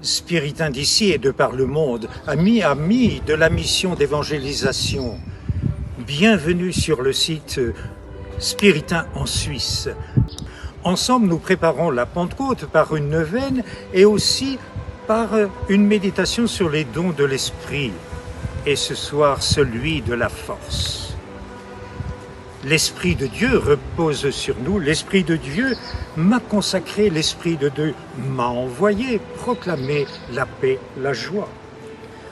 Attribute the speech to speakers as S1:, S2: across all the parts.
S1: Spiritain d'ici et de par le monde, amis de la mission d'évangélisation, bienvenue sur le site Spiritain en Suisse. Ensemble, nous préparons la Pentecôte par une neuvaine et aussi par une méditation sur les dons de l'Esprit, et ce soir celui de la force. L'Esprit de Dieu repose sur nous, l'Esprit de Dieu m'a consacré, l'Esprit de Dieu m'a envoyé proclamer la paix, la joie.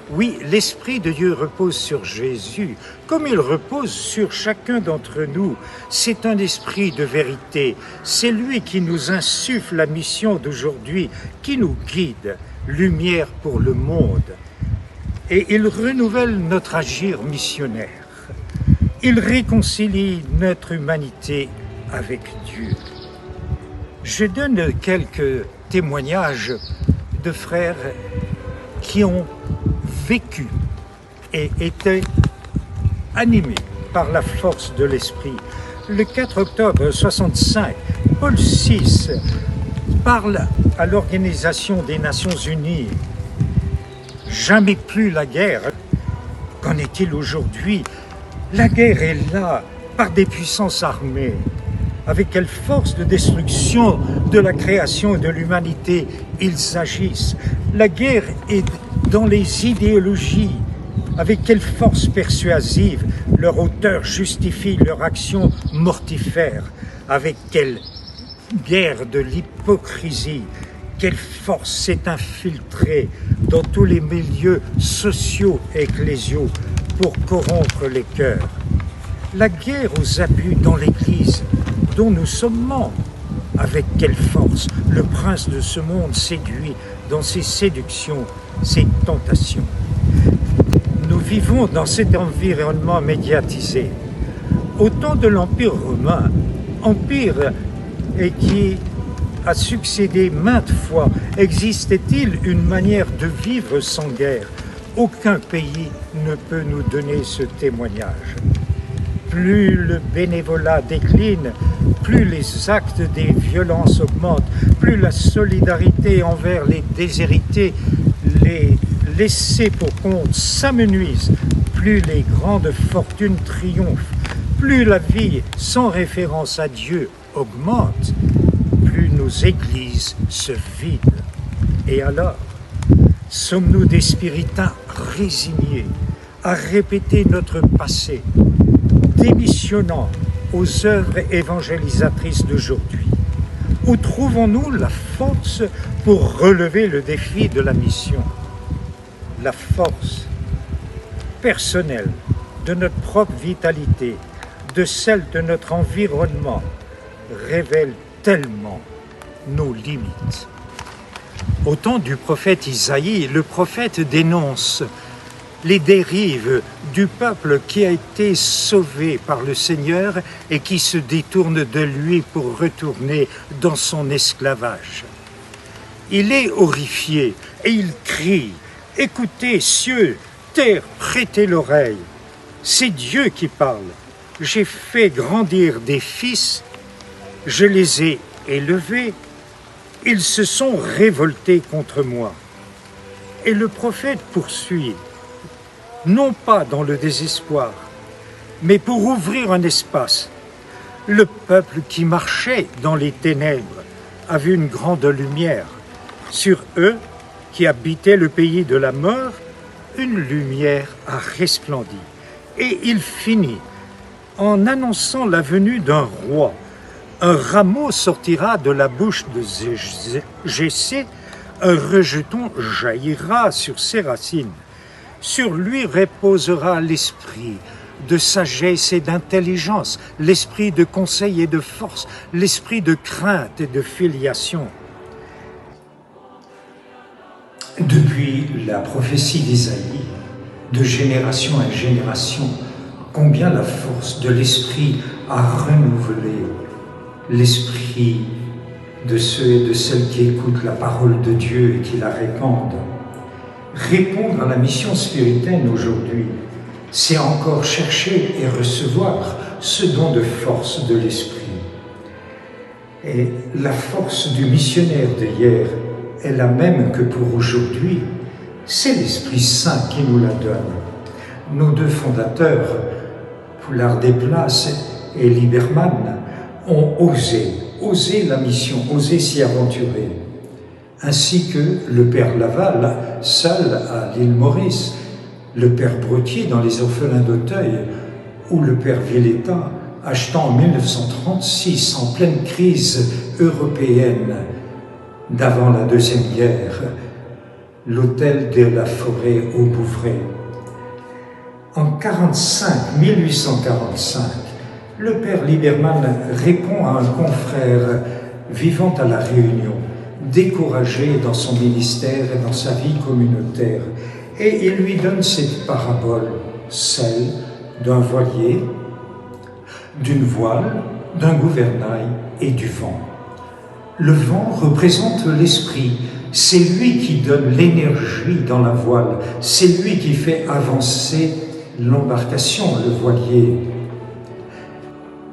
S1: Oui, l'Esprit de Dieu repose sur Jésus, comme il repose sur chacun d'entre nous. C'est un esprit de vérité, c'est lui qui nous insuffle la mission d'aujourd'hui, qui nous guide, lumière pour le monde. Et il renouvelle notre agir missionnaire. Il réconcilie notre humanité avec Dieu. Je donne quelques témoignages de frères qui ont vécu et étaient animés par la force de l'Esprit. Le 4 octobre 65, Paul VI parle à l'Organisation des Nations Unies. Jamais plus la guerre. Qu'en est-il aujourd'hui ? La guerre est là, par des puissances armées. Avec quelle force de destruction de la création et de l'humanité ils agissent. La guerre est dans les idéologies. Avec quelle force persuasive leurs auteurs justifient leur action mortifère. Avec quelle guerre de l'hypocrisie. Quelle force s'est infiltrée dans tous les milieux sociaux et ecclésiaux pour corrompre les cœurs. La guerre aux abus dans l'Église, dont nous sommes membres. Avec quelle force le prince de ce monde séduit dans ses séductions, ses tentations. Nous vivons dans cet environnement médiatisé. Au temps de l'Empire romain, empire et qui a succédé maintes fois, existait-il une manière de vivre sans guerre? Aucun pays ne peut nous donner ce témoignage. Plus le bénévolat décline, plus les actes des violences augmentent, plus la solidarité envers les déshérités, les laissés pour compte s'amenuisent, plus les grandes fortunes triomphent, plus la vie sans référence à Dieu augmente, plus nos églises se vident. Et alors, sommes-nous des spiritains résignés à répéter notre passé, démissionnant aux œuvres évangélisatrices d'aujourd'hui? Où trouvons-nous la force pour relever le défi de la mission? La force personnelle de notre propre vitalité, de celle de notre environnement, révèle tellement nos limites. Au temps du prophète Isaïe, le prophète dénonce les dérives du peuple qui a été sauvé par le Seigneur et qui se détourne de lui pour retourner dans son esclavage. Il est horrifié et il crie « Écoutez, cieux, terre, prêtez l'oreille. C'est Dieu qui parle. J'ai fait grandir des fils, je les ai élevés. Ils se sont révoltés contre moi. » Et le prophète poursuit, non pas dans le désespoir, mais pour ouvrir un espace. Le peuple qui marchait dans les ténèbres a vu une grande lumière. Sur eux, qui habitaient le pays de la mort, une lumière a resplendi. Et il finit en annonçant la venue d'un roi. Un rameau sortira de la bouche de Jessé, un rejeton jaillira sur ses racines. Sur lui reposera l'esprit de sagesse et d'intelligence, l'esprit de conseil et de force, l'esprit de crainte et de filiation. Depuis la prophétie d'Isaïe, de génération en génération, combien la force de l'esprit a renouvelé l'esprit de ceux et de celles qui écoutent la parole de Dieu et qui la répandent. Répondre à la mission spiritaine aujourd'hui, c'est encore chercher et recevoir ce don de force de l'esprit. Et la force du missionnaire d'hier est la même que pour aujourd'hui. C'est l'Esprit Saint qui nous la donne. Nos deux fondateurs, Poulard Desplaces et Liberman, ont osé la mission, osé s'y aventurer. Ainsi que le père Laval, seul à l'île Maurice, le père Brottier dans les orphelins d'Auteuil, ou le père Villetta, achetant en 1936, en pleine crise européenne d'avant la Deuxième Guerre, l'hôtel de la Forêt au Bouvray. En 1845, le père Liberman répond à un confrère vivant à La Réunion, découragé dans son ministère et dans sa vie communautaire, et il lui donne cette parabole, celle d'un voilier, d'une voile, d'un gouvernail et du vent. Le vent représente l'esprit, c'est lui qui donne l'énergie dans la voile, c'est lui qui fait avancer l'embarcation, le voilier.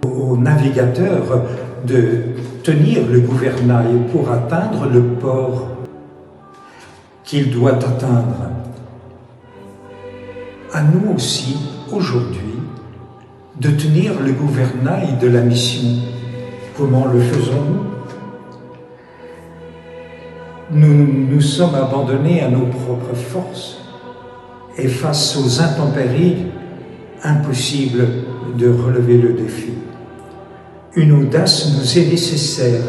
S1: Au navigateur de tenir le gouvernail pour atteindre le port qu'il doit atteindre. À nous aussi, aujourd'hui, de tenir le gouvernail de la mission. Comment le faisons-nous? Nous sommes abandonnés à nos propres forces et face aux intempéries, impossible de relever le défi. Une audace nous est nécessaire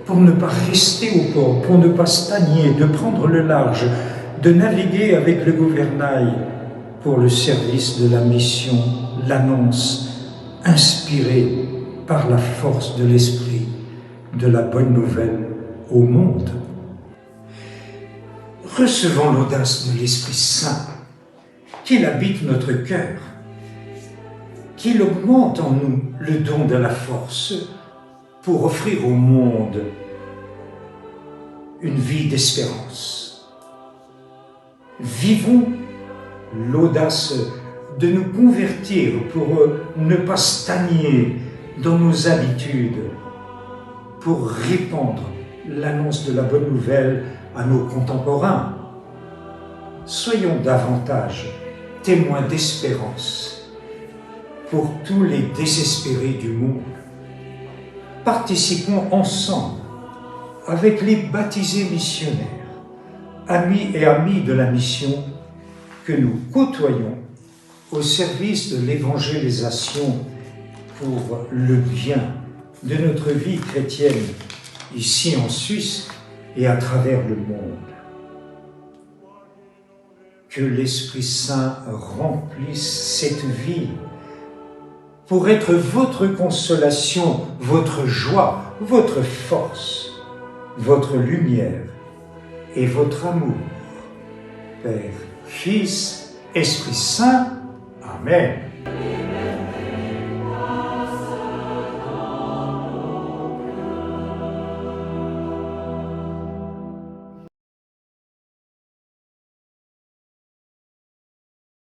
S1: pour ne pas rester au port, pour ne pas stagner, de prendre le large, de naviguer avec le gouvernail pour le service de la mission, l'annonce, inspirée par la force de l'esprit, de la bonne nouvelle au monde. Recevons l'audace de l'Esprit Saint, qu'il habite notre cœur, qu'il augmente en nous le don de la force pour offrir au monde une vie d'espérance. Vivons l'audace de nous convertir pour ne pas stagner dans nos habitudes, pour répandre l'annonce de la bonne nouvelle à nos contemporains. Soyons davantage témoins d'espérance pour tous les désespérés du monde. Participons ensemble avec les baptisés missionnaires, amis et amies de la mission que nous côtoyons au service de l'évangélisation pour le bien de notre vie chrétienne ici en Suisse et à travers le monde. Que l'Esprit Saint remplisse cette vie pour être votre consolation, votre joie, votre force, votre lumière et votre amour. Père, Fils, Esprit Saint. Amen.